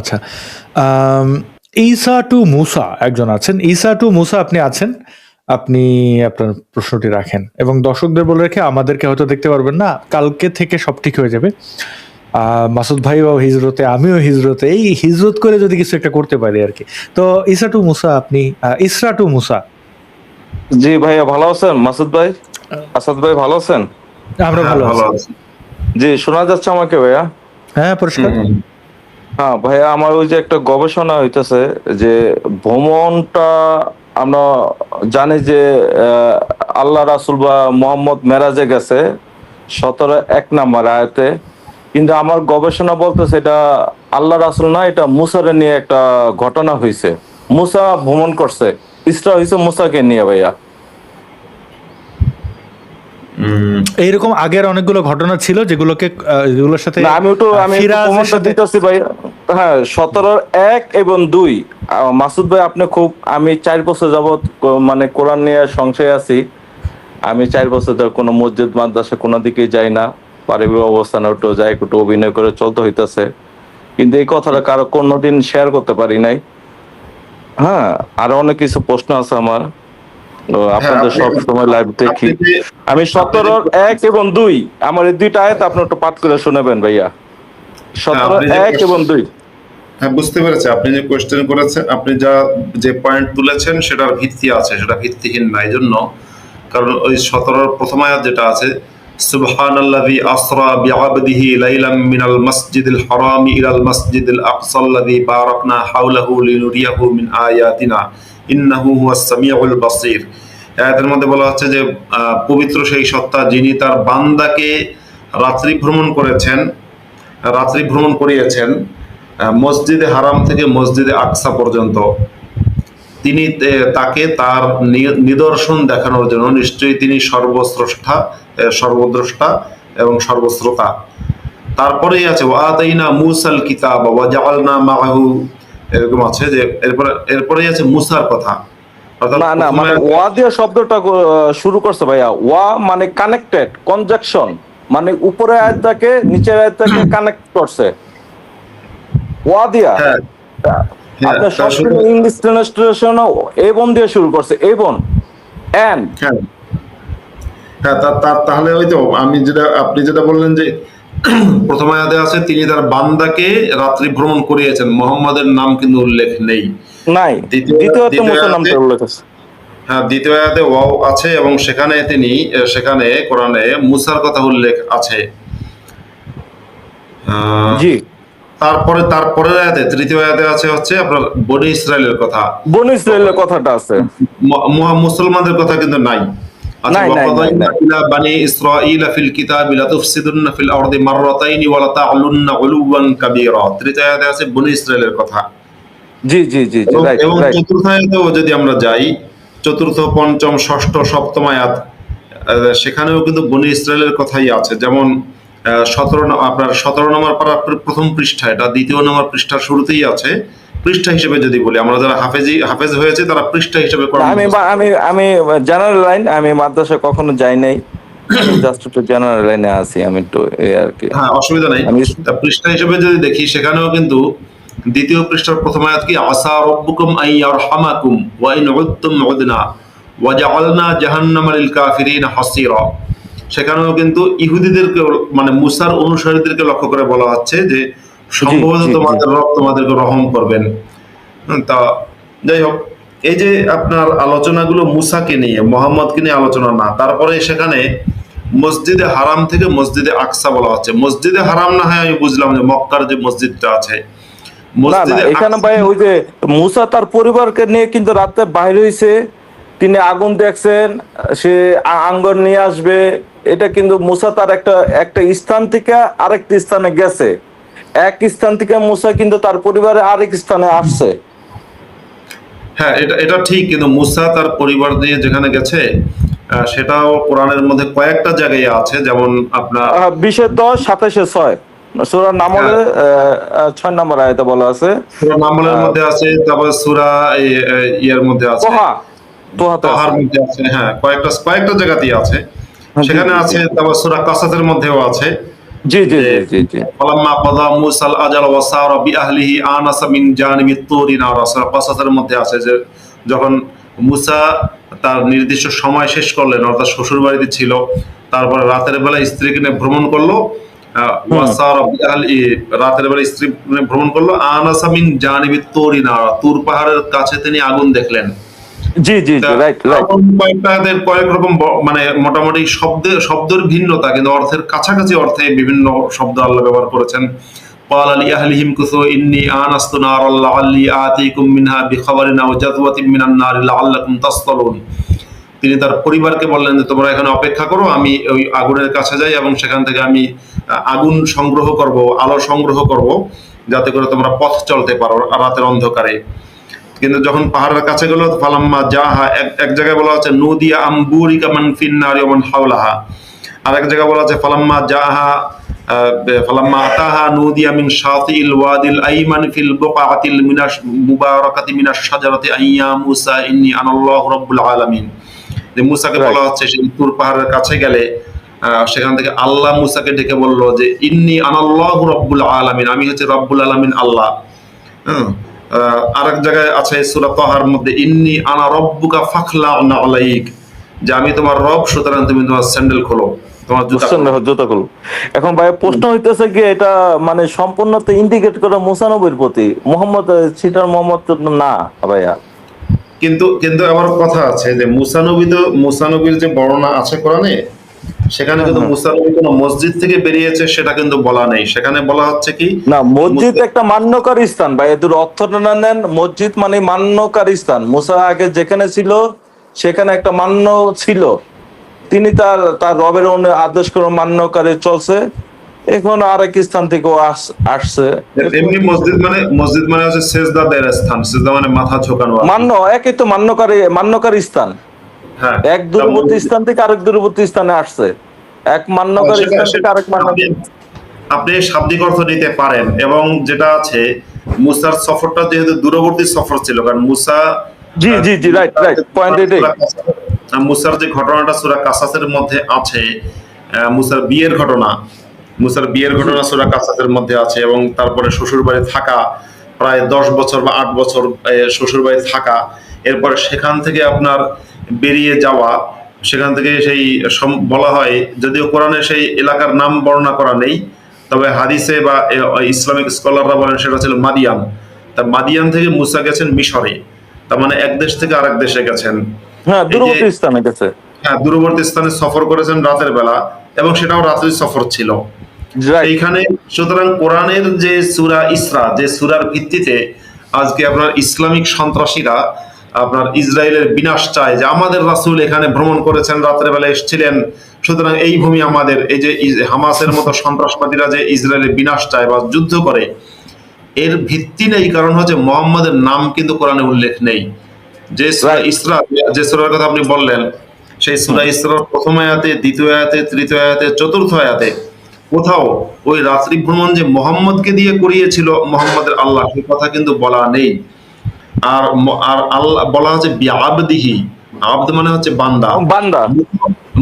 আচ্ছা। আম ঈসা টু মূসা একজন আছেন। ঈসা টু মূসা আপনি আছেন। আপনি আপনার প্রশ্নটি রাখেন এবং দর্শকদের বলে রেখে আমাদেরকে হয়তো দেখতে পারবেন না। কালকে থেকে সব ঠিক হয়ে যাবে। মাসুদ ভাইও হিজরতে, আমিও হিজরতে। এই হিজরত করে যদি কিছু একটা করতে পারি আরকি। তো ঈসা টু মূসা আপনি ইসরা টু মূসা। জি ভাইয়া ভালো আছেন মাসুদ ভাই? আসাদ ভাই ভালো আছেন? আমরা হ্যাঁ, ভালো ভালো আছি। আছি। জি শোনা যাচ্ছে আমাকে ভাইয়া? হ্যাঁ, পরিষ্কার। হ্যাঁ ভাইয়া, আমার ওই যে একটা গবেষণা হইতেছে যে ভ্রমণটা আমরা জানি যে আল্লাহ রাসূল বা মোহাম্মদ মেরাজে গেছে ১৭ নাম্বার আয়াতে, কিন্তু আমার গবেষণা বলতেছে এটা আল্লাহ রাসূল না, এটা মুসারে নিয়ে একটা ঘটনা হইছে। মুসা ভ্রমণ করছে, ইসরা হইছে মুসাকে নিয়ে ভাইয়া। এইরকম আগের অনেকগুলো ঘটনা ছিল যেগুলোকে যেগুলোর সাথে না আমি একটু ফিরাজের প্রমাণটা সাথে দিতেছি ভাই। হ্যাঁ ১৭ এবং ২ মাসুদ ভাই আপনি খুব, আমি ৪ বছর যাবত মানে কোরআন নিয়ে সংশয় আছি। আমি ৪ বছর ধরে কোনো মসজিদ মাদ্রাসা কোনো দিকেই যাই না, পারিবারিক অবস্থানে একটু যাই, একটু অভিনয় করে চলতে হইতেছে, কিন্তু এই কথাটা কারো কোনোদিন শেয়ার করতে পারি নাই। হ্যাঁ আরো অনেক কিছু প্রশ্ন আছে আমার, আপনাদের সব সময় লাইভ দেখি। আমি ১৭ এবং ২ আমার এই দুইটা আয়াত আপনি একটু পাঠ করে শোনাবেন ভাইয়া। ১৭ এবং ২। হ্যাঁ, বুঝতে পেরেছি। আপনি যে কোয়েশ্চেন করেছেন, আপনি যে পয়েন্ট তুলেছেন সেটার ভিত্তি আছে, সেটা ভিত্তিহীন না। এই জন্য, কারণ ওই ১৭ প্রথম আয়াত যেটা আছে, সুবহানাল্লাযী আসরা বিআবদিহি লাইলাম মিনাল মাসজিদিল হারামি ইলাল মাসজিদিল আকসাল্লাযী বারাকনা হাওলাহু লিনুরিয়াহু মিন আয়াতিনা ইন্নাহু হুয়াস সামিউল বাসীর। আয়াতের মধ্যে বলা হচ্ছে যে পবিত্র সেই সত্তা যিনি তার বান্দাকে রাত্রি ভ্রমণ করিয়েছেন মসজিদে হারাম থেকে মসজিদে আকসা পর্যন্ত। তিনি তাকে তার নিদর্শন দেখানোর জন্য, নিশ্চয়ই তিনি সর্বদ্রষ্টা এবং সর্বশ্রোতা। তারপরেই আছে ওয়াতাইনা মূসাল কিতাব ওয়া জাআলনা মাআহু, এরকম আছে যে এরপরেই আছে মুসার কথা। না না মানে ওয়া দিয়ে শব্দটা শুরু করছে ভাইয়া। ওয়া মানে কানেক্টেড, কনজাংশন, মানে উপরে আয়াতটাকে নিচের আয়াতটাকে কানেক্ট করছে ওয়া দিয়া। হ্যাঁ, আপনার সবসময় ইংলিশ ট্রান্সলেশন এবং দিয়ে শুরু করছে, এবং এন্ড। হ্যাঁ, হ্যাঁ, তাহলে ওই তো আপনি যেটা বললেন যে প্রথম আয়াতে আছে তিনি তার বান্দাকে রাত্রি ভ্রমণ করিয়েছেন, মোহাম্মদের নাম কিন্তু উল্লেখ নেই। নাই, দ্বিতীয়ত মুসার নামটা উল্লেখ আছে। হ্যাঁ, দ্বিতীয় আয়াতে ওয়াও আছে এবং সেখানে কোরআনে মুসার কথা উল্লেখ আছে। জি, তারপরের আয়াতে, তৃতীয় আয়াতে আছে হচ্ছে আপনার বনি ইসরায়েলের কথা। বনী ইসরায়েলের কথাটা আছে, মুসলমানদের কথা কিন্তু নাই। আচ্ছা, নাই নাই নাই ওয়াকাযাইনা নাই। ইলা বানি ইসরাঈলা ফিল কিতাবি লাতুফসিদুন্না ফিল আরদি মাররাতাইনি ওয়া লাতা'লুন্না উলুওয়ান কাবীরা। তৃতীয় আয়াতে আছে বনি ইসরায়েলের কথা। জি জি জি জি, রাইট এবং রাইট। চতুর্থ আয়াতেও যদি আমরা যাই, চতুর্থ, পঞ্চম, ষষ্ঠ, সপ্তম আয়াত, সেখানেও কিন্তু বনি ইসরায়েলের কথাই আছে। যেমন ১৭ নম্বর পারা প্রথম পৃষ্ঠা, এটা ২য় নম্বর পৃষ্ঠার শুরুতেই আছে। পৃষ্ঠা হিসেবে যদি বলি, আমরা যারা হাফেজ হয়েছে তারা পৃষ্ঠা হিসেবে আমি আমি আমি জেনারেল লাইন, আমি মাদ্রাসায় কখনো যাই নাই, আমি জাস্ট একটু জেনারেল লাইনে আছি, আমি একটু এই আর কি। হ্যাঁ, অসুবিধা নাই। তা পৃষ্ঠা হিসেবে যদি দেখি, সেখানেও কিন্তু দ্বিতীয় পৃষ্ঠার প্রথম আয়াত কি, আসা রব্বুকুম আন ইয়ারহামাকুম ওয়া ইন উদতুম উদনা ওয়া জাআলনা জাহান্নামা লিল কাফিরিন হাসীরা। সেখানেও কিন্তু ইহুদিদেরকে, মানে মুসার অনুসারীদেরকে লক্ষ্য করে বলা হচ্ছে যে সম্ভবত তোমাদের রব তোমাদেরকে রহম করবেন। তা যাই হোক, এই যে আপনার আলোচনাগুলো মুসাকে নিয়ে, মোহাম্মদকে নিয়ে আলোচনা না। তারপরে সেখানে মসজিদে হারাম থেকে মসজিদে আকসা বলা হচ্ছে। মসজিদে হারাম না হয় আমি বুঝলাম যে মক্কার যে মসজিদটা আছে, না না, এখানে ভাই ওই যে মুসা তার পরিবারকে নিয়ে কিন্তু রাতে বাইরে হইছে, তিনি আগুন দেখছেন, সে আঙ্গর নিয়ে আসবে, এটা কিন্তু মুসা তার একটা স্থান থেকে আরেকটা স্থানে গেছে, এক স্থান থেকে মুসা কিন্তু তার পরিবারে আরেক স্থানে আসছে। হ্যাঁ, এটা ঠিক, কিন্তু মুসা তার পরিবার নিয়ে যেখানে গেছে সেটাও কোরআনের মধ্যে কয়েকটা জায়গায় আছে। যেমন আপনার 20-10, 27-6 সূরা নামলে 6 নম্বর আয়াতে বলা আছে। সূরা নামলের মধ্যে আছে, তারপর সূরা ইয়ের মধ্যে আছে, তোহার মধ্যে আছে। হ্যাঁ, কয়েকটা জায়গাতেই আছে, সেখানে আছে। তারপর সূরা কাসাসের মধ্যেও আছে। জি জি যে জি জি জি ফালাম্মা কাযা মূসাল আজাল ওয়া সারা বিআহলিহি আনাসা মিন জানিবিত তুরি নারা, সূরা কসাসের মধ্যে আছে যে যখন মূসা তার নির্দিষ্ট সময় শেষ করলেন, অর্থাৎ শ্বশুর বাড়িতে ছিল, তারপরে রাতের বেলা স্ত্রীকে নিয়ে ভ্রমণ করলো, ওয়া হুম সারা বিআহলিহি, রাতের বেলা স্ত্রী নিয়ে ভ্রমণ করলো, আনাসা মিন জানিবিত তুরি নারা, তুর পাহাড়ের কাছে তিনি আগুন দেখলেন। জি জি তা জি রাইট রাইট আগুন কয়েক রকম মানে মোটামুটি শব্দের ভিন্নতা, কিন্তু অর্থের কাছাকাছি অর্থে বিভিন্ন শব্দ আল্লাহ ব্যবহার করেছেন। قال لأهلهم كثوا إني آنست نارا لعلي آتيكم منها بخبر أو جذوة من النار لعلكم تصطلون। তিনি তার পরিবারকে বললেন যে তোমরা এখানে অপেক্ষা করো, আমি ওই আগুনের কাছে যাই এবং সেখান থেকে আমি আগুন সংগ্রহ করব, আলো সংগ্রহ করব, যাতে করে তোমরা পথ চলতে পারো রাতের অন্ধকারে। কিন্তু যখন পাহাড়ের কাছে গেল, ফালাম্মা জাহা, এক জায়গায় বলা হচ্ছে নুদিয়া আম্বুরিকা মান ফিন্নারি ওয়া মান হাওলাহা, আর এক জায়গায় বলা হচ্ছে ফালাম্মা জাহা ফালাম্মা আতাহা নুদিয়া মিন শাতিল ওয়াদিল আইমান ফিল বুকাতিল মিনাশ মুবারাকাতি মিনাশ শাজারাতি আইয়া মুসা ইন্নী আনাল্লাহু রাব্বুল আলামিন। যে মুসাকে রাইট বলা হচ্ছে সেই তুর পাহাড়ের কাছে গেলে সেখান থেকে আল্লাহ মুসাকে ডেকে বলল যে ইন্নী আনাল্লাহু রাব্বুল আলামিন, আমি হচ্ছে রব্বুল আলামিন আল্লাহ। হ্যাঁ, আরেক জায়গায় আছে সূরা তাহার মধ্যে ইন্নী আনা রব্বুকা ফাখলা'না আলাইক, যে আমি তোমার রব, সুতরাং তুমি তোমার স্যান্ডেল খোলো, তোমার জুতা খোলো। জুতা করলো। এখন ভাই প্রশ্ন হইতেছে কি, এটা মানে সম্পূর্ণ তো ইন্ডিকেট করে মুসা নবীর প্রতি, মোহাম্মদ সিটার মোহাম্মদ তো না ভাইয়া। কিন্তু কিন্তু আবার কথা আছে যে মুসা নবীর যে বর্ণনা আছে কোরআনে, সেখানে হুম কিন্তু হুম মুসা নবী কোনো মসজিদ থেকে বেরিয়েছে সেটা কিন্তু বলা নেই। সেখানে বলা হচ্ছে কি না, মসজিদ মুসা, একটা মান্যকারী স্থান ভাই, এদের অর্থটা না নেন, মসজিদ মানে মান্যকারী স্থান। মুসা আগে যেখানে ছিল সেখানে একটা মান্য ছিল, তিনি তার তার রবের আদেশ করে মান্যকারী চলছে। এখন আরেক স্থান থেকে আসছে। এমনি মসজিদ মানে হচ্ছে সেজদা দেওয়ার স্থান, সেজদা মানে মাথা ঝোঁকানো আর কি। মান্য একই তো, মান্যকারী স্থান। হ্যাঁ, এক তা দূরবর্তী স্থান থেকে আরেক দূরবর্তী স্থানে আসছে, এক মান্যকারী সেটা স্থান থেকে আরেক আপনি মান্যকারী। আপনি শাব্দিক অর্থ নিতে পারেন, এবং যেটা আছে মুসার সফরটা যেহেতু দূরবর্তী সফর ছিল, কারণ মুসা জি জি জি রাইট রাইট, পয়েন্ট এটাই। মুসার যে ঘটনাটা সূরা কাসাসের মধ্যে আছে, মুসার বিয়ের জি ঘটনা সূরা কাসাসের মধ্যে আছে, এবং তারপরে শ্বশুর বাড়ি থাকা প্রায় 10 বছর বা 8 বছর শ্বশুর বাড়ি থাকা, এরপরে সেখান থেকে আপনার বেরিয়ে যাওয়া, সেখান থেকে সেই বলা হয়, যদিও কোরআনে সেই এলাকার নাম বর্ণনা করা নেই, তবে হাদিসে বা ইসলামিক স্কলাররা বলেন সেটা ছিল মাদিয়ান। তা মাদিয়ান থেকে মুসা গেছেন মিশরে, তার মানে এক দেশ থেকে আরেক দেশে গেছেন। হ্যাঁ, এই যে দূরবর্তী স্থানে গেছে। হ্যাঁ, দূরবর্তী স্থানে সফর করেছেন রাতের বেলা, এবং সেটাও রাত্রি সফর ছিল রাইট। সেইখানে। সুতরাং কোরআনের যে সূরা ইসরা, যে সূরার ভিত্তিতে আজকে আপনার ইসলামিক সন্ত্রাসীরা আপনার ইসরায়েলের বিনাশ চায়, যে আমাদের রাসূল এখানে ভ্রমণ করেছেন, রাতের বেলা এসেছিলেন, সুতরাং এই ভূমি আমাদের, এই যে হামাসের মতো সন্ত্রাসবাদীরা যে ইসরায়েলের বিনাশ চায় বা যুদ্ধ করে, এর ভিত্তি নেই। কারণ হচ্ছে মোহাম্মদের নাম কিন্তু কোরআনে উল্লেখ নেই। যে সূরা রাইট। ইসরা, যে সূরার কথা আপনি বললেন, সেই সূরা ইসরার প্রথম আয়াতে, দ্বিতীয় আয়াতে, তৃতীয় আয়াতে, চতুর্থ আয়াতে কোথাও ওই রাত্রি ভ্রমণ যে মোহাম্মদকে দিয়ে করিয়েছিল মোহাম্মদের আল্লাহ, সে কথা কিন্তু বলা নেই। আর আল্লাহ বলা হচ্ছে বিআবদিহি, আবদ মানে হচ্ছে বান্দা। বান্দা।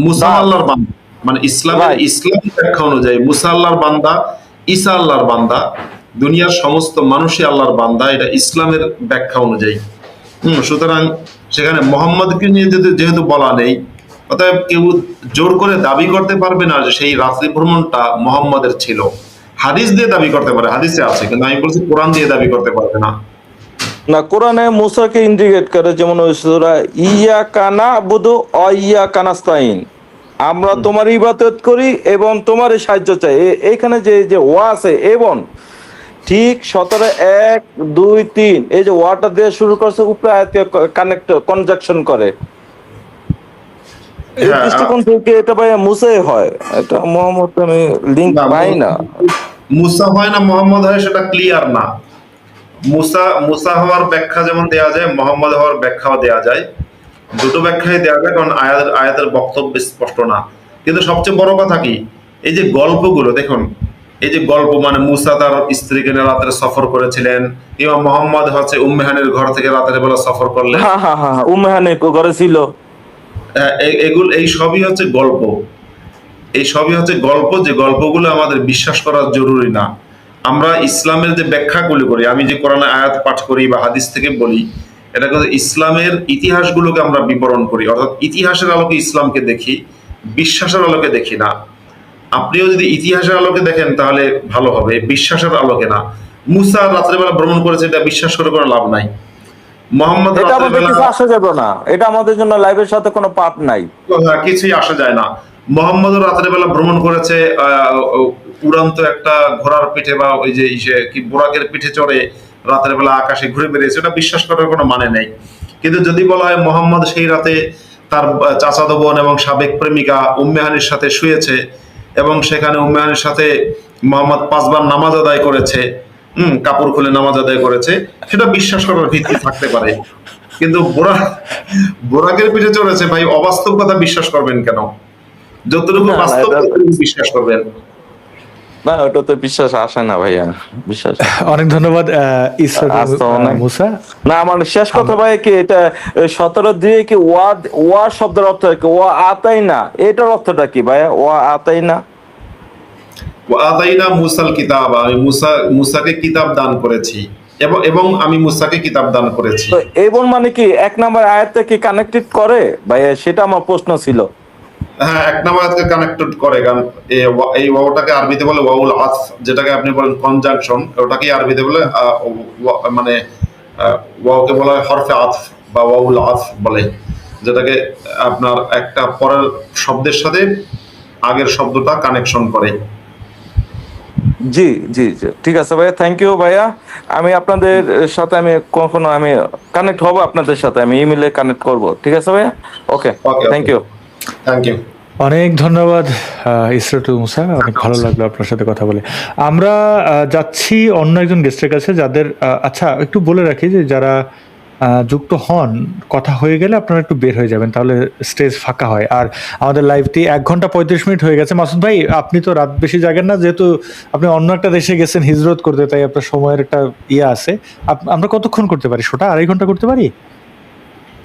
মুসা দাস। আল্লাহর বান্দা, মানে রাইট। ইসলামী ব্যাখ্যা অনুযায়ী মুসা আল্লাহর বান্দা, ঈসা আল্লাহর বান্দা, দুনিয়ার সমস্ত মানুষই আল্লাহর বান্দা, এটা ইসলামের ব্যাখ্যা অনুযায়ী। সুতরাং সেখানে মোহাম্মদকে নিয়ে যেহেতু বলা নেই, অতএব কেউ জোর করে দাবি করতে পারবে না যে সেই রাত্রি ভ্রমণটা মোহাম্মদের ছিল। হাদিস দিয়ে দাবি করতে পারে, হাদিসে আছে, কিন্তু আমি বলছি কোরআন দিয়ে দাবি করতে পারবে না। না, কোরআনে মুসাকে ইন্ডিকেট করে, যেমন ওই সূরা ইয়া কানা বুদু ইয়া কানাস্তাইন, আমরা তোমার ইবাদত করি এবং তোমারই সাহায্য চাই। এইখানে যে যে ওয়া আছে এবং ঠিক 17 1 2 3, এই যে ওয়াটা দিয়ে শুরু করছে, উপরে আয়াতে কানেক্ট কনজাকশন করে। এই হ্যাঁ, দৃষ্টিকোণ থেকে এটা ভাই মুসাই হয়, এটা মোহাম্মদ আমি লিংক না, পাই না। মুসা হয় না মোহাম্মদ হয় সেটা ক্লিয়ার না। মুসা হওয়ার ব্যাখ্যা যেমন দেয়া যায়, মোহাম্মদ হওয়ার ব্যাখ্যাও দেয়া যায়, দুটো ব্যাখ্যাই দেয়া যায়, কারণ আয়াতের বক্তব্য স্পষ্ট না। কিন্তু সবচেয়ে বড় কথা কি, এই যে গল্পগুলো দেখুন, এই যে গল্প মানে মুসা তার স্ত্রীকে নিয়ে রাত্রে সফর করেছিলেন, কিংবা মোহাম্মদ হচ্ছে উম্মেহানের ঘর থেকে রাতের বেলা সফর করলেন, হ্যাঁ হ্যাঁ হ্যাঁ, উম্মেহানি ঘরে ছিল। এগুলো এই সবই হচ্ছে গল্প। এই সবই হচ্ছে গল্প, যে গল্পগুলো আমাদের বিশ্বাস করা জরুরি না। আমরা ইসলামের যে ব্যাখ্যাগুলো করি, আমি যে কোরআনে আয়াত পাঠ করি বা হাদিস থেকে বলি, এটা কিন্তু ইসলামের ইতিহাসগুলোকে আমরা বিবরণ করি, অর্থাৎ ইতিহাসের আলোকে ইসলামকে দেখি, বিশ্বাসের আলোকে দেখি না। আপনিও যদি ইতিহাসের আলোকে দেখেন তাহলে ভালো হবে, বিশ্বাসের আলোকে না। মুসা রাত্রেবেলা ভ্রমণ করেছে, এটা বিশ্বাস করে কোনো লাভ নাই। মোহাম্মদ এটা আমাদের রাত্রেবেলা, কিছু আসা যাবে না, এটা আমাদের জন্য লাইভের সাথে কোনো পাপ নাই। কিছুই আসা যায় না। মোহাম্মদ রাত্রেবেলা ভ্রমণ করেছে উড়ান্ত একটা ঘোড়ার পিঠে বা ওই যে কি বোরাকের পিঠে চড়ে রাতের বেলা আকাশে ঘুরে বেরিয়েছে, এটা বিশ্বাস করার কোনো মানে নেই। কিন্তু যদি বলা হয় মোহাম্মদ সেই রাতে তার চাচাতো বোন এবং সাবেক প্রেমিকা উম্মেহানির সাথে শুয়েছে এবং সেখানে উম্মেহানির সাথে মোহাম্মদ 5 বার নামাজ আদায় করেছে, কাপড় খুলে নামাজ আদায় করেছে, সেটা বিশ্বাস করার ভিত্তি থাকতে পারে। কিন্তু বোরাকের পিঠে চড়েছে, ভাই অবাস্তব কথা বিশ্বাস করবেন কেন? যতটুকু না, না, বাস্তব এটা- ততটুকু বিশ্বাস করবেন। না, ওটা তো বিশ্বাস আসে না ভাইয়া, বিশ্বাস। অনেক ধন্যবাদ ইসা টু আসতো অনেক। মুসা। না, আমার শেষ কথা ভাই কি, এটা 17 দিয়ে কি ওয়া শব্দের অর্থ কি? ওয়া আতাই না, এটার অর্থটা কি ভাইয়া? ওয়া আতাই না, আতাইনা মুসাল কিতাব, আমি মুসাকে কিতাব দান করেছি, এবং আমি মুসাকে কিতাব দান করেছি। তো এবং মানে কি 1 নম্বর আয়াতটা কি কানেক্টেড করে ভাইয়া? সেটা আমার প্রশ্ন ছিল। হ্যাঁ, 1 নম্বর আয়াতকে কানেক্টেড করে, কারণ এই ওয়াওটাকে আরবিতে বলে ওয়াউল আতফ, যেটাকে আপনি বলেন কনজাংশন, ওটাকে আরবিতে বলে মানে ওয়াওকে বলা হয় হরফে আতফ বা ওয়াউল আতফ বলে, যেটাকে আপনার একটা পরের শব্দের সাথে আগের শব্দটা কানেকশন করে। জি জি জি, ঠিক আছে ভাইয়া, থ্যাংক ইউ ভাইয়া। আমি আপনাদের সাথে আমি কখনো আমি কানেক্ট হব, আপনাদের সাথে আমি ইমেলে কানেক্ট করব, ঠিক আছে ভাইয়া? Okay, Okay, thank you. Thank you. অনেক ধন্যবাদ ইসরা টু মুসা, অনেক ভালো লাগলো আপনার সাথে কথা বলে। আমরা যাচ্ছি অন্য একজন গেস্টের কাছে, যাদের আচ্ছা একটু বলে রাখি যে যারা যুক্ত হন, কথা হয়ে গেলে আপনারা একটু বের হয়ে যাবেন, তাহলে স্টেজ ফাঁকা হয়। আর আমাদের লাইভটি 1 ঘন্টা 35 মিনিট হয়ে গেছে। মাসুদ ভাই, আপনি তো রাত বেশি জাগেন না, যেহেতু আপনি অন্য একটা দেশে গেছেন হিজরত করতে, তাই আপনার সময়ের একটা ইয়ে আছে। আমরা কতক্ষণ করতে পারি? শোটা 2.5 ঘন্টা করতে পারি,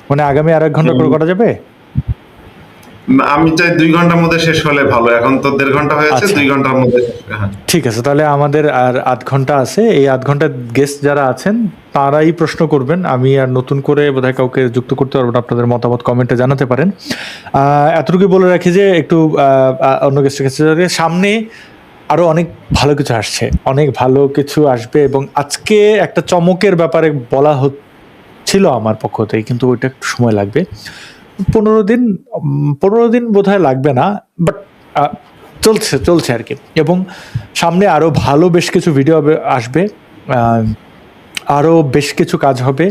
মানে আগামী 1.5 ঘন্টা করে করা যাবে? আমি চাই 2 ঘন্টার মধ্যে শেষ হলে ভালো, এখন তো 1.5 ঘন্টা হয়েছে, আচ্ছা। 2 ঘন্টার মধ্যে। হ্যাঁ, ঠিক আছে, তাহলে আমাদের আর 8 ঘন্টা আছে। এই 8 ঘন্টা গেস্ট যারা আছেন তারাই প্রশ্ন করবেন, আমি আর নতুন করে বোধহয় কাউকে যুক্ত করতে পারবো না। আপনাদের মতামত কমেন্টে জানাতে পারেন। এতটুকু বলে রাখি যে একটু অন্য গেস্টের কাছে সামনে আরো অনেক ভালো কিছু আসছে, অনেক ভালো কিছু আসবে, এবং আজকে একটা চমকের ব্যাপারে বলা হচ্ছিল আমার পক্ষ থেকে, কিন্তু ওইটা একটু সময় লাগবে। 15 দিন বোধহয় লাগবে না, বাট চলছে আর কি। এবং সামনে আরো ভালো বেশ কিছু ভিডিও আসবে, আরো বেশ কিছু কাজ হবে।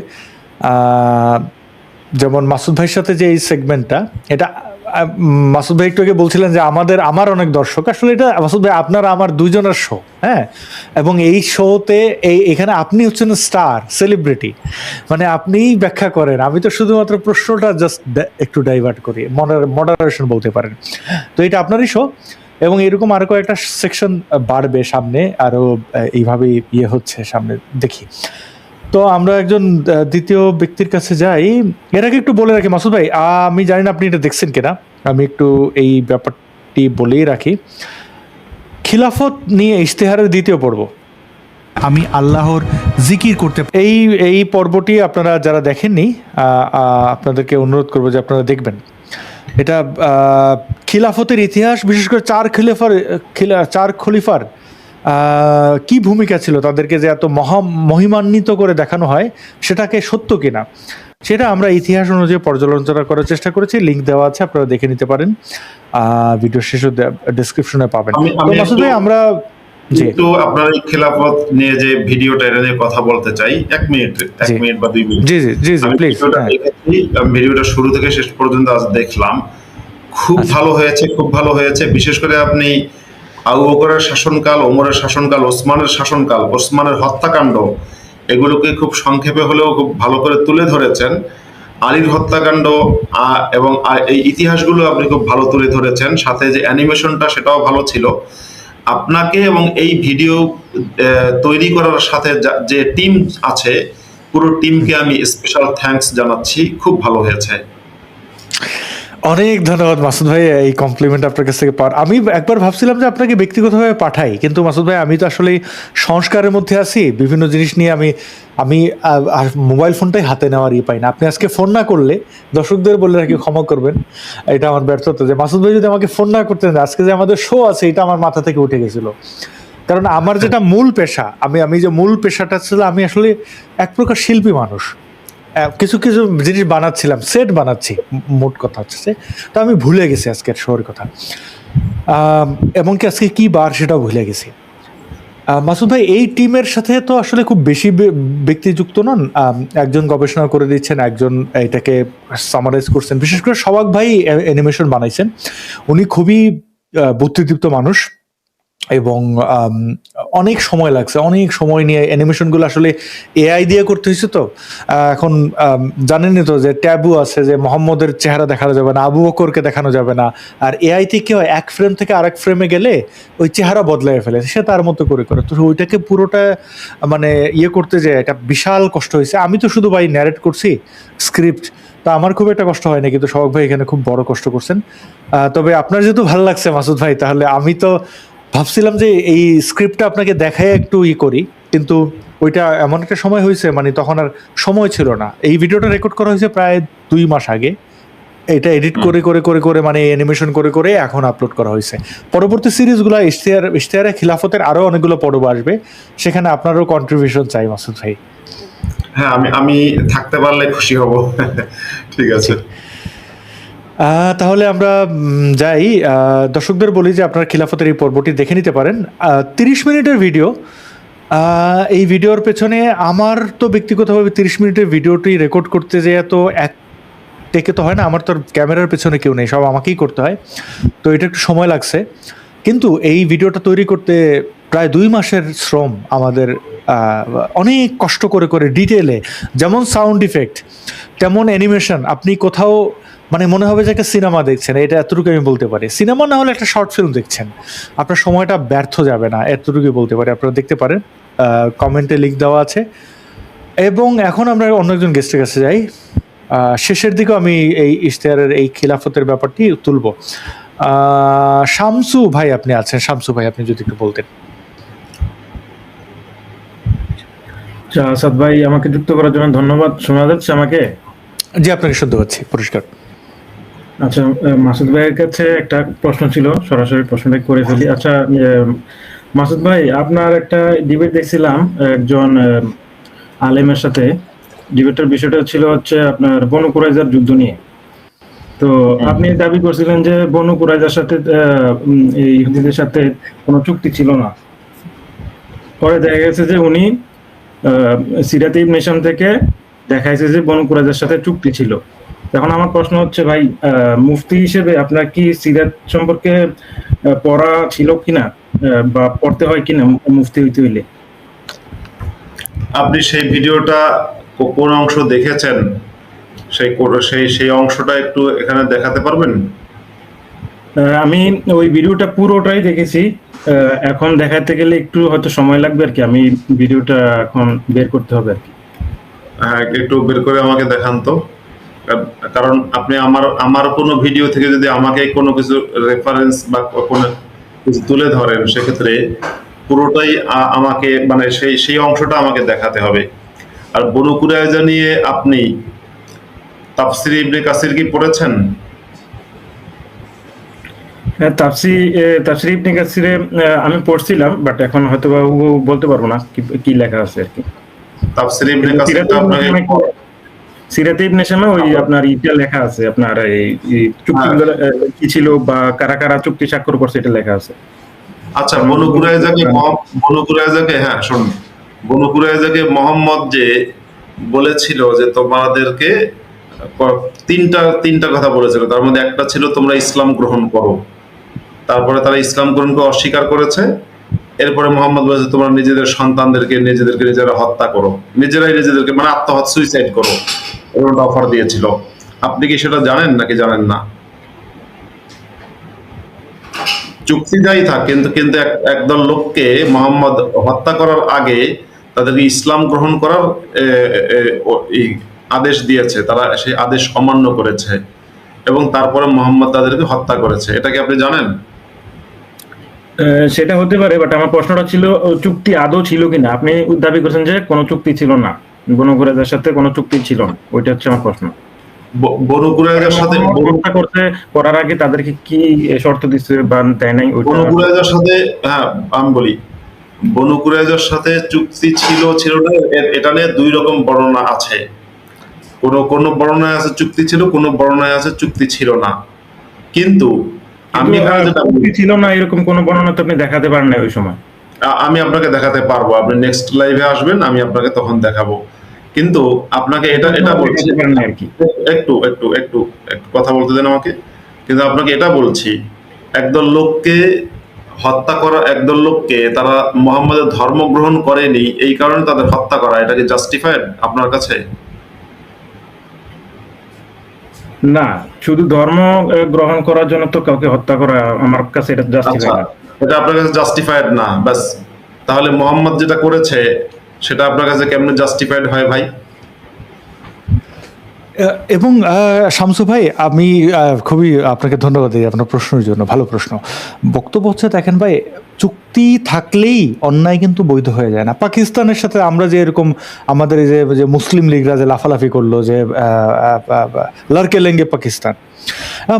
যেমন মাসুদ ভাইয়ের সাথে যে এই সেগমেন্টটা, এটা মাসুদ ভাই একটু আগে বলছিলেন যে আমার অনেক দর্শক, আসলে এটা মাসুদ ভাই আপনার আমার দুইজনের শো, হ্যাঁ। এবং এই শোতে এখানে আপনি হচ্ছেন স্টার সেলিব্রিটি, মানে আপনিই ব্যাখ্যা করেন, আমি তো শুধুমাত্র প্রশ্নটা জাস্ট একটু ডাইভার্ট করি, মডারেশন বলতে পারেন। তো এটা আপনারই শো, এবং এরকম আরো কয়েকটা সেকশন বাড়বে সামনে, আরো এইভাবে ইয়ে হচ্ছে সামনে, দেখি। তো আমরা একজন দ্বিতীয় ব্যক্তির কাছে যাই। এর আগে একটু বলে রাখি মাসুদ ভাই, আমি জানি না আপনি এটা দেখছেন কিনা, আমি একটু এই ব্যাপারটি বলেই রাখি। খিলাফত নিয়ে ইশতেহারের 2য় পর্ব, আমি আল্লাহর জিকির করতে এই পর্বটি আপনারা যারা দেখেননি, আপনাদেরকে অনুরোধ করবো যে আপনারা দেখবেন। এটা খিলাফতের ইতিহাস, বিশেষ করে 4 খলিফার কি ভূমিকা ছিল, তাদেরকে যে এত মহিমান্বিত করে দেখানো হয়, সেটাকে সত্য কিনা সেটা আমরা ইতিহাস অনুযায়ী পর্যালোচনা করার চেষ্টা করেছি। লিঙ্ক দেওয়া আছে, আপনারা দেখে নিতে পারেন, ভিডিও শেষে ডেসক্রিপশনে পাবেন। তো মাসুদ ভাই, আমরা একটু আপনার এই খেলাফত নিয়ে যে ভিডিওটা, এটা নিয়ে কথা বলতে চাই 1 মিনিট বা 2 মিনিট। জি জি জি জি, আমি প্লিজ। ভিডিওটা দেখেছি, আমি ভিডিওটা শুরু থেকে শেষ পর্যন্ত আজ দেখলাম, খুব ভালো হয়েছে, খুব ভালো হয়েছে। বিশেষ করে আপনি আবু বকরের শাসনকাল, ওমরের শাসনকাল, ওসমানের শাসনকাল, ওসমানের হত্যাকাণ্ড, এগুলোকে খুব সংক্ষেপে হলেও খুব ভালো করে তুলে ধরেছেন। আলীর হত্যাকাণ্ড এবং এই ইতিহাসগুলো আপনি খুব ভালো তুলে ধরেছেন, সাথে যে অ্যানিমেশনটা সেটাও ভালো ছিল। আপনাকে এবং এই ভিডিও তৈরি করার সাথে যে টিম আছে, পুরো টিমকে আমি স্পেশাল থ্যাঙ্কস জানাচ্ছি, খুব ভালো হয়েছে। অনেক ধন্যবাদ মাসুদ ভাই এই কমপ্লিমেন্ট আপনার কাছ থেকে পাওয়ার। আমি একবার ভাবছিলাম যে আপনাকে ব্যক্তিগতভাবে পাঠাই, কিন্তু মাসুদ ভাই আমি তো আসলে সংস্কারের মধ্যে আছি, বিভিন্ন জিনিস নিয়ে আমি আমি আর মোবাইল ফোনটাই হাতে নেওয়ার পাই না। আপনি আজকে ফোন না করলে দর্শকদের বলে রাখি, ক্ষমা করবেন, এটা আমার ব্যর্থতা যে মাসুদ ভাই যদি আমাকে ফোন না করতেন, আজকে যে আমাদের শো আছে এটা আমার মাথা থেকে উঠে গেছিল। কারণ আমার যেটা মূল পেশা, আমি যে মূল পেশাটা ছিল, আমি আসলে এক প্রকার শিল্পী মানুষ। কিছু কিছু জিনিস বানাচ্ছিলাম, সেট বানাচ্ছি, মোট কথা হচ্ছে যে, তো আমি ভুলে গেছি আজকের শোয়ের কথা। এমনকি আজকে কি বার সেটাও ভুলে গেছি। মাসুদ ভাই এই টিমের সাথে তো আসলে খুব বেশি ব্যক্তি যুক্ত নন। একজন গবেষণা করে দিচ্ছেন, একজন এটাকে সামারাইজ করছেন। বিশেষ করে সবাক ভাই অ্যানিমেশন বানাইছেন, উনি খুবই বুদ্ধিদীপ্ত মানুষ এবং অনেক সময় লাগছে, অনেক সময় নিয়ে অ্যানিমেশনগুলো আসলে এআই দিয়ে করতে হয়েছে। তো এখন জানেনই তো যে ট্যাবু আছে, যে মোহাম্মদের চেহারা দেখানো যাবে না, আবু বকরকে দেখানো যাবে না, আর এআই তে কি হয়, এক ফ্রেম থেকে আরেক ফ্রেমে গেলে ওই চেহারা বদলাই ফেলে, সে তার মতো করে করে। তো ওইটাকে পুরোটা মানে ইয়ে করতে যে এটা বিশাল কষ্ট হয়েছে। আমি তো শুধু ভাই ন্যারেট করছি স্ক্রিপ্ট, তা আমার খুব একটা কষ্ট হয়নি, কিন্তু সবাক ভাই এখানে খুব বড় কষ্ট করছেন। তবে আপনার যেহেতু ভালো লাগছে মাসুদ ভাই, তাহলে আমি তো ভাবছিলাম যে এই স্ক্রিপ্টটা আপনাকে দেখায় একটু করি, কিন্তু ওইটা এমন একটা সময় হয়েছে, মানে তখন আর সময় ছিল না। এই ভিডিওটা রেকর্ড করা হয়েছে প্রায় 2 মাস আগে, এটা এডিট করে করে করে করে মানে অ্যানিমেশন করে করে এখন আপলোড করা হয়েছে। পরবর্তী সিরিজগুলো ইশতেহারে খিলাফতের আরো অনেকগুলো পর্ব আসবে, সেখানে আপনারও কন্ট্রিবিউশন চাই মাসুদ ভাই। হ্যাঁ, আমি থাকতে পারলে খুশি হব। ঠিক আছে। তাহলে আমরা যাই। দর্শকদের বলি যে আপনার খিলাফতের এই পর্বটি দেখে নিতে পারেন। 30 মিনিটের ভিডিও। এই ভিডিওর পেছনে আমার তো ব্যক্তিগতভাবে 30 মিনিটের ভিডিওটি রেকর্ড করতে যেয়ে তো এক টেকে তো হয় না, আমার তো ক্যামেরার পেছনে কেউ নেই, সব আমাকেই করতে হয়, তো এটা একটু সময় লাগছে। কিন্তু এই ভিডিওটা তৈরি করতে প্রায় 2 মাসের শ্রম আমাদের, অনেক কষ্ট করে করে ডিটেলে, যেমন সাউন্ড ইফেক্ট তেমন অ্যানিমেশন। আপনি কোথাও মানে মনে হবে যে একটা সিনেমা দেখছেন, এটা এতটুকু আমি বলতে পারি। সিনেমা না হলে একটা শর্ট ফিল্ম দেখছেন, আপনার সময়টা ব্যর্থ যাবে না, এতটুকুই বলতে পারি। আপনারা দেখতে পারেন, কমেন্টে লিঙ্ক দেওয়া আছে। এবং এখন আমরা অন্য একজন গেস্টের কাছে যাই। শেষের দিকেও আমি এই ইশতেহারের এই খিলাফতের ব্যাপারটি তুলব। শামসু ভাই আপনি আছেন, শামসু ভাই আপনি যদি একটু বলতেন। আচ্ছা, আসাদ ভাই আমাকে যুক্ত করার জন্য ধন্যবাদ। শোনা যাচ্ছে আমাকে? জি, আপনাকে শুনতে পাচ্ছি পরিষ্কার। আচ্ছা, মাসুদ ভাইয়ের কাছে একটা প্রশ্ন ছিল, সরাসরি প্রশ্নটা করে ফেলি। আচ্ছা, মাসুদ ভাই, আপনার একটা ডিবেট দেখছিলাম একজন আলেমের সাথে। ডিবেটের বিষয়টা ছিল হচ্ছে আপনার বনু কুরাইজার যুদ্ধ নিয়ে। তো আপনি দাবি করছিলেন যে বনু কুরাইজার সাথে এই ইহুদিদের সাথে কোনো চুক্তি ছিল না। পরে দেখা গেছে যে উনি সিরাত ইবনে হিশাম থেকে দেখাইছে যে বনু কুরাইজার সাথে চুক্তি ছিল। এখন আমার প্রশ্ন হচ্ছে ভাই, মুফতি হিসেবে আপনার কি সিরাত সম্পর্কে পড়া ছিল কিনা, বা পড়তে হয় কিনা মুফতি হইতে হইলে? আপনি সেই ভিডিওটা কোন অংশ দেখেছেন, সেই অংশটা একটু এখানে দেখাতে পারবেন? আমি ওই ভিডিওটা পুরোটাই দেখেছি। এখন দেখাতে গেলে একটু হয়তো সময় লাগবে আর কি, আমি ভিডিওটা এখন বের করতে হবে আর কি। হ্যাঁ, একটু বের করে আমাকে দেখান তো। কারণ আপনি আমার কোনো ভিডিও থেকে যদি আমাকে কোনো কিছু রেফারেন্স বা কোনো কিছু তুলে ধরেন, সেক্ষেত্রে পুরোটাই আমাকে মানে সেই অংশটা আমাকে দেখাতে হবে। আর বনু কুরাইজা নিয়ে আপনি তাফসির ইবনে কাসির কি পড়েছেন? তাফসীর ইবনে কাসিরে আমি পড়ছিলাম, বাট এখন হয়তো বা বলতে পারবো না কি লেখা আছে আর কি। তাফসির ইবনে কাসির তো আপনাকে সিরাতে ইবনে হিশামে ওই আপনার ইটা লেখা আছে, আপনার এই চুক্তিগুলো কি ছিল বা কারা কারা চুক্তি স্বাক্ষর করছে এটা লেখা আছে। আচ্ছা, বনু কুরাইজাকে হ্যাঁ শুনুন, বনু কুরাইজাকে মোহাম্মদ যে বলেছিল যে তোমাদেরকে তিনটা কথা বলেছিল, তার মধ্যে একটা ছিল তোমরা ইসলাম গ্রহণ করো। তারপরে তারা ইসলাম গ্রহণকে অস্বীকার করেছে। এরপরে মোহাম্মদ বলেছে তোমরা নিজেদের সন্তানদেরকে নিজেরা হত্যা করো, নিজেদেরকে মানে সুইসাইড করো, এরকম অফার দিয়েছিল। আপনি কি সেটা জানেন নাকি জানেন না? চুক্তি যাই থাক, কিন্তু কিন্তু একদল লোককে মোহাম্মদ হত্যা করার আগে তাদেরকে ইসলাম গ্রহণ করার আদেশ দিয়েছে, তারা সেই আদেশ অমান্য করেছে। এবং তারপরে মোহাম্মদ তাদেরকে হত্যা করেছে, এটা কি আপনি জানেন? সেটা হতে পারে, বাট আমার প্রশ্নটা ছিল চুক্তি আদৌ ছিল কিনা। আপনি দাবি করছেন যে কোনো চুক্তি ছিল না, বনু কুরাইজার সাথে কোনো চুক্তি ছিল না, ওইটা হচ্ছে আমার প্রশ্ন। বনু কুরাইজার সাথে হত্যা করার আগে তাদেরকে কি শর্ত দিচ্ছে বা দেয় নাই, ওইটা বনু কুরাইজার সাথে, হ্যাঁ আমি বলি, বনু কুরাইজার সাথে চুক্তি ছিল ছিল না, এটা নিয়ে দুই রকম বর্ণনা আছে। কোন কোন বর্ণনায় আছে চুক্তি ছিল, কোন বর্ণনায় আছে চুক্তি ছিল না। কিন্তু আমি এখানে যেটা চুক্তি ছিল না এরকম কোনো বর্ণনা তো আপনি দেখাতে পারেন না ওই সময়। আমি আপনাকে দেখাতে পারবো, আপনি নেক্সট লাইভে আসবেন, আমি আপনাকে তখন দেখাবো। কিন্তু আপনাকে এটা এটা বলছি, দেখাতে পারেন না আর কি। একটু একটু একটু একটু কথা বলতে দেন আমাকে। কিন্তু আপনাকে এটা বলছি, একদল লোককে হত্যা করা, একদল লোককে তারা মুহাম্মাদের ধর্ম গ্রহণ করেনি এই কারণে তাদের হত্যা করা, এটা কি জাস্টিফাইড আপনার কাছে? না, শুধু ধর্ম গ্রহণ করার জন্য তো কাউকে হত্যা করা আমার কাছে এটা আচ্ছা, জাস্টিফাই না। এটা আপনার কাছে জাস্টিফাইড না, ব্যাস। তাহলে মুহাম্মদ যেটা করেছে সেটা আপনার কাছে কেমনে জাস্টিফাইড হয় ভাই? এবং শামসু ভাই, আমি খুবই আপনাকে ধন্যবাদ দিই আপনার প্রশ্নের জন্য, ভালো প্রশ্ন। বক্তব্য হচ্ছে, দেখেন ভাই, চুক্তি থাকলেই অন্যায় কিন্তু বৈধ হয়ে যায় না। পাকিস্তানের সাথে আমরা যে এরকম আমাদের এই যে মুসলিম লীগরা যে লাফালাফি করলো যে লড়কে লেঙ্গে পাকিস্তান,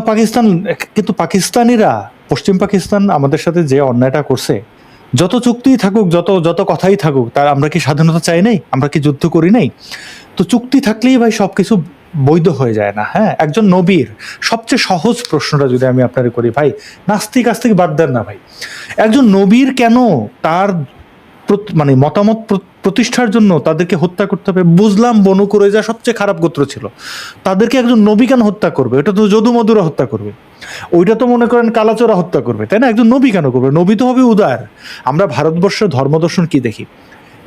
পাকিস্তান, কিন্তু পাকিস্তানিরা, পশ্চিম পাকিস্তান আমাদের সাথে যে অন্যায়টা করছে, যত চুক্তিই থাকুক, যত যত কথাই থাকুক, তার আমরা কি স্বাধীনতা চাই নাই? আমরা কি যুদ্ধ করি নাই? তো চুক্তি থাকলেই ভাই সবকিছু বৈধ হয়ে যায় না। হ্যাঁ, একজন নবীর সবচেয়ে সহজ প্রশ্নটা যদি আমি আপনার করি, ভাই নাস্তিক আস্তিক বাদ দেন না ভাই, একজন নবীর কেন তার মানে মতামত প্রতিষ্ঠার জন্য তাদেরকে হত্যা করতে হবে? বুঝলাম বনু কুরাইজা সবচেয়ে খারাপ গোত্র ছিল, তাদেরকে একজন নবী কেন হত্যা করবে? এটা তো যদু মধুরা হত্যা করবে, ওইটা তো মনে করেন কালাচোরা হত্যা করবে, তাই না? একজন নবী কেন করবে? নবী তো হবে উদার। আমরা ভারতবর্ষের ধর্মদর্শন কি দেখি,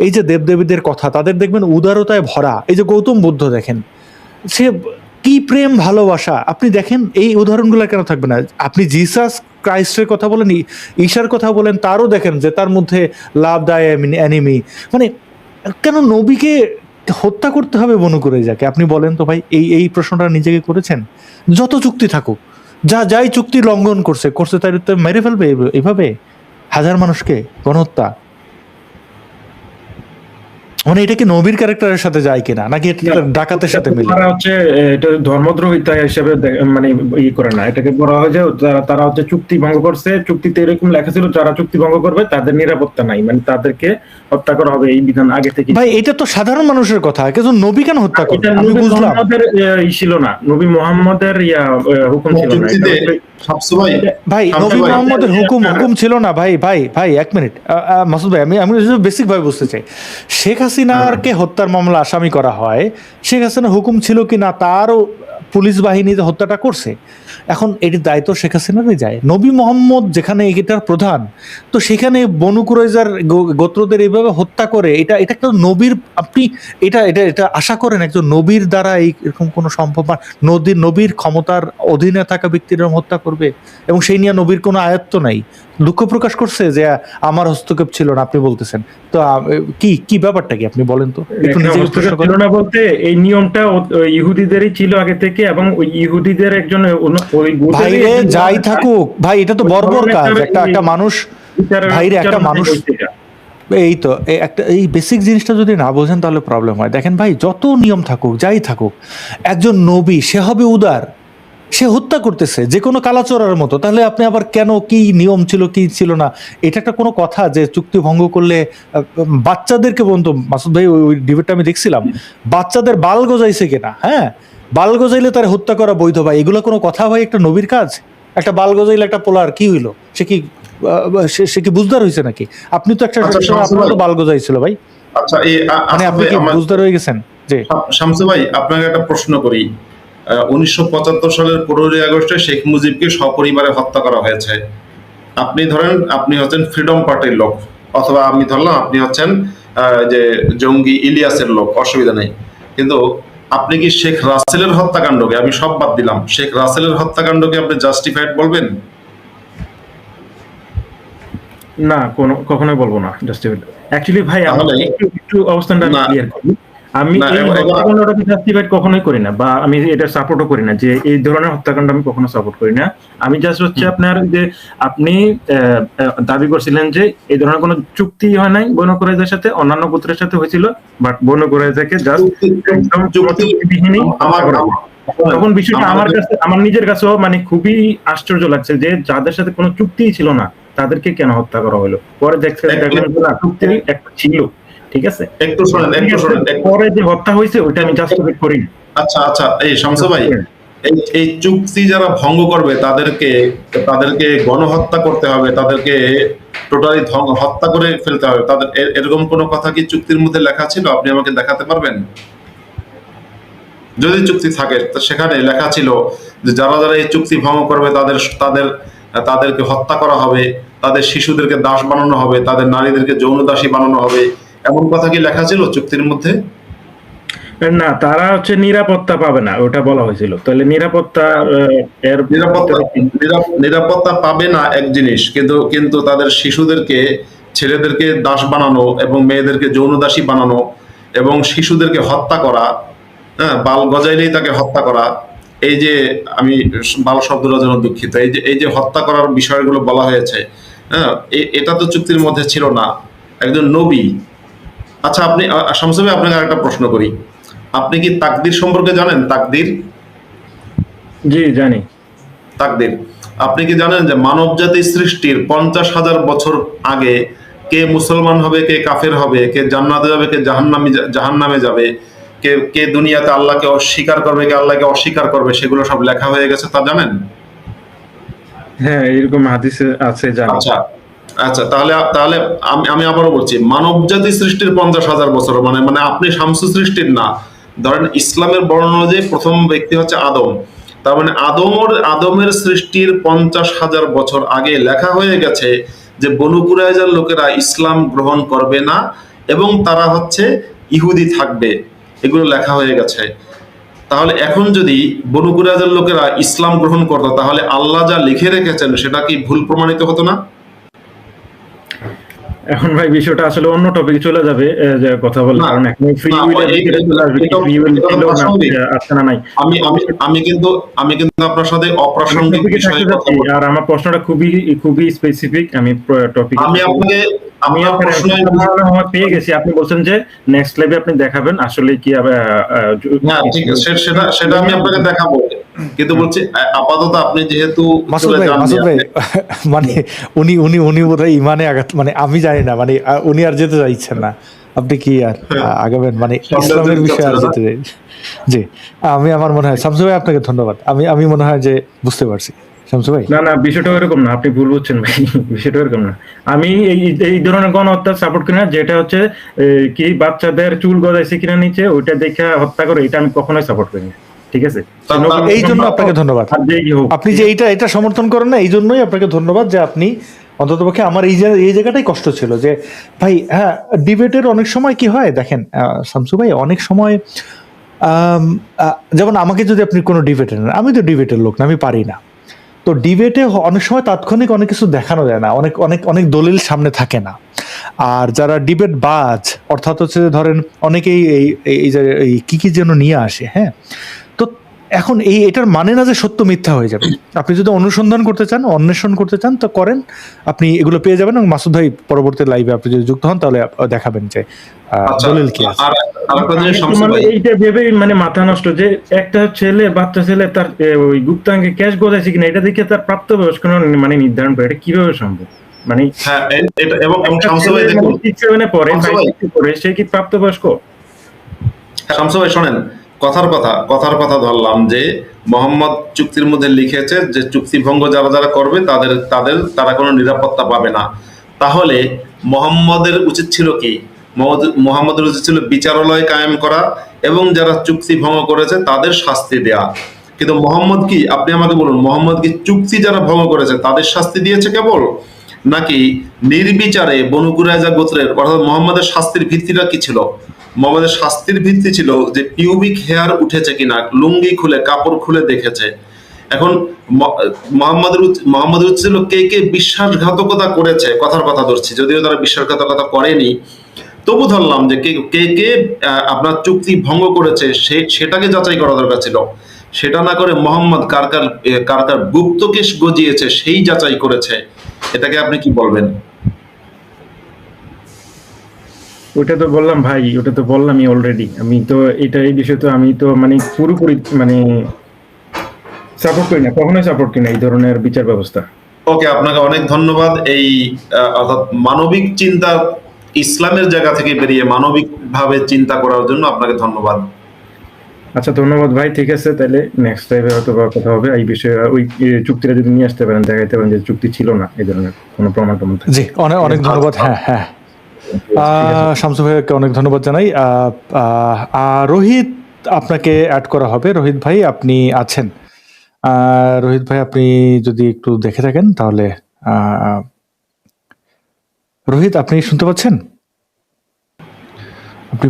এই যে দেবদেবীদের কথা, তাদের দেখবেন উদারতায় ভরা। এই যে গৌতম বুদ্ধ দেখেন, সে কি প্রেম ভালোবাসা, আপনি দেখেন এই উদাহরণগুলো কেন থাকবে না? আপনি জিসাস ক্রাইস্টের কথা বলেন, ঈশার কথা বলেন, তারও দেখেন যে তার মধ্যে লাভ দায় অ্যানিমি, মানে কেন নবীকে হত্যা করতে হবে বনু কুরাইজাকে? আপনি বলেন তো ভাই, এই প্রশ্নটা নিজেকে করেছেন? যত চুক্তি থাকুক, যাই চুক্তি লঙ্ঘন করছে তার মেরে ফেলবে এইভাবে হাজার মানুষকে, গণহত্যা। মানে এটা কি নবীর ক্যারেক্টারের সাথে যায় কিনা, নাকি এটা ডাকাতের সাথে মিলে? তারা হচ্ছে এটা ধর্মদ্রোহিতা হিসেবে মানে ই করে না, এটাকে বলা হয় যে তারা হচ্ছে চুক্তি ভঙ্গ করছে। চুক্তিতে এরকম লেখা ছিল যারা চুক্তি ভঙ্গ করবে তাদের নিরাপত্তা নাই, মানে তাদেরকে হত্যা করা হবে, এই বিধান আগে থেকে। ভাই এটা তো সাধারণ মানুষের কথা, কিন্তু নবী কেন হত্যা করবে? এটা আমি নবী বুঝলাম মুহাম্মদের ছিল না, নবী মুহাম্মদের হুকুম ছিল না। চুক্তিতে শামসু ভাই, ভাই, শামসু নবী ভাই, মোহাম্মদের হুকুম ছিল না ভাই। ভাই এক মিনিট, মাসুদ ভাই, আমি বেসিক ভাবে বুঝতে চাই, শেখ হাসিনাকে হত্যার মামলা আসামি করা হয়, শেখ হাসিনার হুকুম ছিল কি না তারও পুলিশ বাহিনী যে হত্যাটা করছে, এখন এটির দায়িত্ব শেখ হাসিনারই যায়। নবী মোহাম্মদ যেখানে এটার প্রধান, তো সেখানে বনু কুরাইজার গোত্রদের এইভাবে হত্যা করে, এটা একটা নবীর, আপনি এটা এটা এটা আশা করেন একজন নবীর দ্বারা এরকম কোনো সম্ভব? নবীর ক্ষমতার অধীনে থাকা ব্যক্তিরা হত্যা করবে, এবং সেই নিয়ে নবীর কোনো আয়ত্ত নাই, দুঃখ প্রকাশ করছে যে আমার হস্তক্ষেপ ছিল না, আপনি বলতেছেন। তো কি ব্যাপারটা কি আপনি বলেন তো একটু, নিজেকে প্রশ্ন ছিল করেন। না বলতে এই নিয়মটা ইহুদিদেরই ছিল আগে থেকে, এবং ওই ইহুদিদের একজন ওই ভাইরে যাই থাকুক ভাই, এটা তো বর্বর কাজ। একটা মানুষ, ভাইরে একটা মানুষ, এই তো এই বেসিক জিনিসটা যদি না বোঝেন তাহলে প্রবলেম হয়। দেখেন ভাই, যত নিয়ম থাকুক, যাই থাকুক, একজন নবী সে হবে উদার, সে হত্যা করতেছে যে কোনো কালাচোরার মতো, তাহলে আপনি আবার কেন কি নিয়ম ছিল কি ছিল না, এটা একটা কোনো কথা? যে চুক্তি ভঙ্গ করলে বাচ্চাদেরকে বলতো, মাসুদ ভাই ওই ডিবেটটা আমি দেখছিলাম, বাচ্চাদের বাল গজাইছে কিনা, হ্যাঁ বাল গজাইলে তার হত্যা করা বৈধ, ভাই এগুলো কোনো কথা ভাই? একটা নবীর কাজ? একটা বাল গজাইলে একটা পোলার কি হইলো, সে কি সে কি বুঝদার হয়েছে নাকি? আপনি তো একটা আপনার তো বাল গজাইছিল ভাই, আচ্ছা মানে আপনি কি বুঝদার হয়ে গেছেন? যে শামসু ভাই, আপনাকে একটা প্রশ্ন করি। 1975 সালের 15ই আগস্টে শেখ মুজিবকে সপরিবারে হত্যা করা হয়েছে। আপনি ধরেন আপনি হচ্ছেন ফ্রিডম পার্টির লোক, অথবা আমি ধরলাম আপনি হচ্ছেন যে জঙ্গি ইলিয়াসের লোক, অসুবিধা নেই। কিন্তু আপনি কি শেখ রাসেলের হত্যাকাণ্ডকে, আমি সব বাদ দিলাম, শেখ রাসেলের হত্যাকাণ্ডকে আপনি জাস্টিফাইড বলবেন? না, কখনোই বলবো না জাস্টিফাইড। অ্যাকচুয়ালি ভাই, আমি একটু অবস্থানটা ক্লিয়ার করি। আমি না, এই এবার- হত্যাকাণ্ডটাকে জাস্টিফাইড কখনোই করি না, বা আমি এটা সাপোর্টও করি না, যে এই ধরনের হত্যাকাণ্ড আমি কখনো সাপোর্ট করি না। আমি জাস্ট হচ্ছে আপনার যে আপনি দাবি করছিলেন যে এই ধরনের কোনো চুক্তি হয় নাই বনু কুরাইজার সাথে, অন্যান্য গোত্রের সাথে হয়েছিল, বাট বনু কুরাইজাকে জাস্ট একদম চুক্তিবিহীনই হত্যা করা হয়। তখন বিষয়টা আমার কাছে, আমার নিজের কাছেও মানে খুবই আশ্চর্য লাগছে যে যাদের সাথে কোনো চুক্তিই ছিল না তাদেরকে কেন হত্যা করা হলো। পরে দেখলাম যে না, চুক্তি একটা ছিল, ঠিক আছে। একটু শোনেন। পরে যে হত্যা হয়েছে ওইটা আমি জাস্টিফাই করি না। আচ্ছা, এই শামসু ভাই, এই চুক্তি যারা ভঙ্গ করবে তাদেরকে গণহত্যা করতে হবে, তাদেরকে টোটালি হত্যা করে ফেলতে হবে, তাদের এরকম কোনো কথা কি চুক্তির মধ্যে লেখা ছিল? আপনি আমাকে দেখাতে পারবেন? যদি চুক্তি থাকে তো সেখানে লেখা ছিল যে যারা যারা এই চুক্তি ভঙ্গ করবে তাদেরকে হত্যা করা হবে, তাদের শিশুদেরকে দাস বানানো হবে, তাদের নারীদেরকে যৌন দাসী বানানো হবে, এমন কথা কি লেখা ছিল চুক্তির মধ্যে? না, তারা হচ্ছে নিরাপত্তা পাবে না, ওটা বলা হয়েছিল। তাহলে নিরাপত্তা এর নিরাপত্তা পাবে না এক জিনিস, কিন্তু তাদের শিশুদেরকে, ছেলেদেরকে দাস বানানো এবং মেয়েদেরকে যৌন দাসী বানানো এবং শিশুদেরকে হত্যা করা, হ্যাঁ, বাল গজাইলেই তাকে হত্যা করা, এই যে, আমি বাল শব্দটার জন্য দুঃখিত, এই যে হত্যা করার বিষয়গুলো বলা হয়েছে, হ্যাঁ, এটা তো চুক্তির মধ্যে ছিল না। একজন নবী। আচ্ছা, আপনি শামসু ভাই, আপনাকে আরেকটা প্রশ্ন করি, আপনি কি তাকদির সম্পর্কে জানেন? তাকদির জি জানি। তাকদির আপনি কি জানেন যে মানব জাতি সৃষ্টির 50,000 বছর আগে কে মুসলমান হবে, কে কাফের হবে, কে জান্নাতে যাবে, কে জাহান্নামে যাবে, কে দুনিয়াতে আল্লাহকে অস্বীকার করবে, কে আল্লাহকে অস্বীকার করবে, সেগুলো সব লেখা হয়ে গেছে, তা জানেন? হ্যাঁ, এরকম হাদিসে আছে, জানি। আচ্ছা, তাহলে আমি আবারও বলছি, মানব জাতি সৃষ্টির 50,000 বছর, মানে আপনি শামসু সৃষ্টির না, ধরেন ইসলামের বর্ণনা যে প্রথম ব্যক্তি হচ্ছে আদম, তার মানে আদমের সৃষ্টির 50,000 বছর আগে লেখা হয়ে গেছে যে বনু কুরাইজার লোকেরা ইসলাম গ্রহণ করবে না এবং তারা হচ্ছে ইহুদি থাকবে, এগুলো লেখা হয়ে গেছে। তাহলে এখন যদি বনু কুরাইজার লোকেরা ইসলাম গ্রহণ করতো, তাহলে আল্লাহ যা লিখে রেখেছেন সেটা কি ভুল প্রমাণিত হতো না? এখন ভাই বিষয়টা আসলে অন্য টপিকে চলে যাবে, যে কথা বলার না, কারণ এখন ফ্রি না, উইলের দিকে চলে আসবে, এটা- ফ্রি উইল এটা ছিল না, প্রাসঙ্গিক। আছে না নাই। আমি কিন্তু আপনার সাথে অপ্রাসঙ্গিক টপিকে বিষয়ে থাকতে কথা যাচ্ছি, বলছি। আর আমার প্রশ্নটা খুবই স্পেসিফিক। আমি টপিকে আমি আপনাকে আপনার প্রশ্ন পেয়ে গেছি। আপনি বলছেন যে নেক্সট লাইভে আপনি দেখাবেন আসলে কি হ্যাঁ, ঠিক আছে, সেটা আমি আপনাকে দেখাবো, কিন্তু বলছি আপাতত আপনি যেহেতু মাসুদ চলে ভাই, যাননি, মাসুদ ভাই, মানে উনি উনি উনি বোধহয় ইমানে আঘাত, মানে আমি জানি না, মানে উনি আর যেতে চাইছেন না। আপনি কি আর আগাবেন, মানে ইসলামের বিষয়ে আর যেতে চাই? জি, আমার মনে হয় শামসু ভাই, আপনাকে ধন্যবাদ। আমি মনে হয় যে বুঝতে পারছি শামসু ভাই। না, বিষয়টা এরকম না, আপনি ভুল বুঝছেন ভাই। বিষয়টা এরকম না। আমি এই ধরনের গণহত্যা সাপোর্ট করি না, যেটা হচ্ছে কি বাচ্চাদের চুল গজাইছে কিনা নিচে ওইটা দেখে হত্যা করে, এটা আমি কখনোই সাপোর্ট করি না, ঠিক আছে। এই জন্য আপনাকে ধন্যবাদ। আর যেই হোক, আপনি যে এটা সমর্থন করেন না, এই জন্যই আপনাকে ধন্যবাদ যে আপনি অন্ততপক্ষে আমার এই জায়গাটাই কষ্ট ছিল যে ভাই, হ্যাঁ, ডিবেটের অনেক সময় কি হয় দেখেন শামসু ভাই, অনেক সময় যেমন আমাকে যদি আপনি কোনো ডিবেটে নেন, আমি তো ডিবেটের লোক না, আমি পারি না। তো ডিবেটে অনেক সময় তাৎক্ষণিক অনেক কিছু দেখানো যায় না, অনেক অনেক অনেক দলিল সামনে থাকে না। আর যারা ডিবেট বাজ, অর্থাৎ হচ্ছে ধরেন অনেকেই এই যে কি যেন নিয়ে আসে, হ্যাঁ, তো এখন এটার মানে না যে সত্য মিথ্যা হয়ে যাবে। আপনি যদি অনুসন্ধান করতে চান, অন্বেষণ করতে চান, তো করেন, আপনি এগুলো পেয়ে যাবেন। এবং মাসুদ ভাই পরবর্তী লাইভে আপনি যদি যুক্ত হন তাহলে দেখাবেন যে দলিল কি আছে। এইটা ভেবে মানে মাথা নষ্ট যে একটা বাচ্চা ছেলে তার ওই গুপ্তাঙ্গে ক্যাশ গজাইছে কিনা এটা দেখে তার প্রাপ্তবয়স্ক মানে নির্ধারণ করে, এটা কিভাবে সম্ভব? মানে হ্যাঁ, এবং শামসু ভাই দেখুন, 6-7 পড়ে, 5-6 পড়ে, সে কি প্রাপ্তবয়স্ক? শামসু ভাই শোনেন, কথার কথা ধরলাম যে মোহাম্মদ চুক্তির মধ্যে লিখেছে যে চুক্তি ভঙ্গ যারা করবে তারা কোনো নিরাপত্তা পাবে না। তাহলে মোহাম্মদের উচিত ছিল কি? মোহাম্মদের উচিত ছিল বিচারালয় কায়েম করা এবং যারা চুক্তি ভঙ্গ করেছে তাদের শাস্তি দেয়া। কিন্তু মোহাম্মদ কি, আপনি আমাকে বলুন, মোহাম্মদ কি চুক্তি যারা ভঙ্গ করেছে তাদের শাস্তি দিয়েছে কেবল, নাকি নির্বিচারে বনু কুরাইজা গোত্রের, অর্থাৎ মোহাম্মদের শাস্তির ভিত্তিটা কি ছিল? মোহাম্মদের শাস্তির ভিত্তি ছিল যে পিউবিক হেয়ার উঠেছে কিনা, লুঙ্গি খুলে কাপড় খুলে দেখেছে। এখন মোহাম্মদের উচিত ছিল কে কে বিশ্বাসঘাতকতা করেছে, কথার কথা ধরছি, যদিও তারা বিশ্বাসঘাতকতা করেনি, তবু ধরলাম যে কে কে কে আপনার চুক্তি ভঙ্গ করেছে সেটাকে যাচাই করা দরকার ছিল। সেটা না করে মোহাম্মদ কার কার গুপ্তকেশ গজিয়েছে সেই যাচাই করেছে। এটাকে আপনি কি বলবেন? ওটা তো বললাম ভাই, ওটা তো বললামই অলরেডি। আমি তো এই বিষয়ে তো আমি তো মানে পুরোপুরি মানে সাপোর্ট করি না, কখনোই সাপোর্ট করি না এই ধরনের বিচার ব্যবস্থা। ওকে, আপনাকে অনেক ধন্যবাদ। এই অর্থাৎ মানবিক চিন্তা, ইসলামের জায়গা থেকে বেরিয়ে মানবিক ভাবে চিন্তা করার জন্য আপনাকে ধন্যবাদ। আচ্ছা ধন্যবাদ ভাই, ঠিক আছে, তাহলে নেক্সট টাইমে হয়তো বা কথা হবে এই বিষয়ে। ওই চুক্তিটা যদি নিয়ে আসতে পারেন, দেখাইতে পারেন যে চুক্তি ছিল না, এই ধরনের কোনো প্রমাণ টমাণ থাকে। জি, অনেক অনেক ধন্যবাদ। হ্যাঁ হ্যাঁ, শামসু ভাইকে অনেক ধন্যবাদ জানাই। রোহিত আপনাকে অ্যাড করা হবে। রোহিত ভাই আপনি আছেন? রোহিত ভাই আপনি যদি একটু দেখে থাকেন তাহলে। রোহিত আপনি শুনতে পাচ্ছেন? আপনি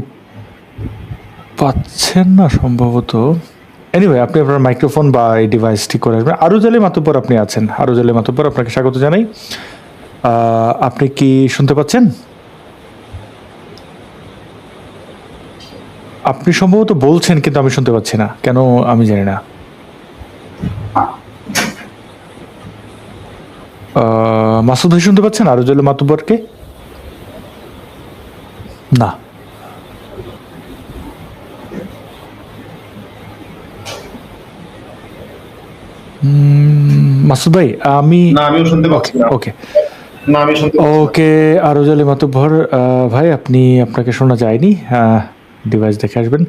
পাচ্ছেন না সম্ভবত। এনিওয়ে, আপনি আপনার মাইক্রোফোন বা এই ডিভাইস ঠিক করে আসবেন। আরুজালি মাতুব্বর আপনি আছেন? আরুজালি মাতুব্বর আপনাকে স্বাগত জানাই। আপনি কি শুনতে পাচ্ছেন? আপনি সম্ভবত বলছেন কিন্তু আমি শুনতে পাচ্ছি না, কেন আমি জানি না। মাসুদ ভাই শুনতে পাচ্ছেন আরুজালি মাতুব্বরকে? না। মাসুদ ভাই আমিও শুনতে পাচ্ছি না। ওকে না, আমি শুনতে পাচ্ছি না। ওকে, আরুজালি মাতুব্বর ভাই আপনাকে শোনা যায়নি। ডিভাইস দেখে আসবেন।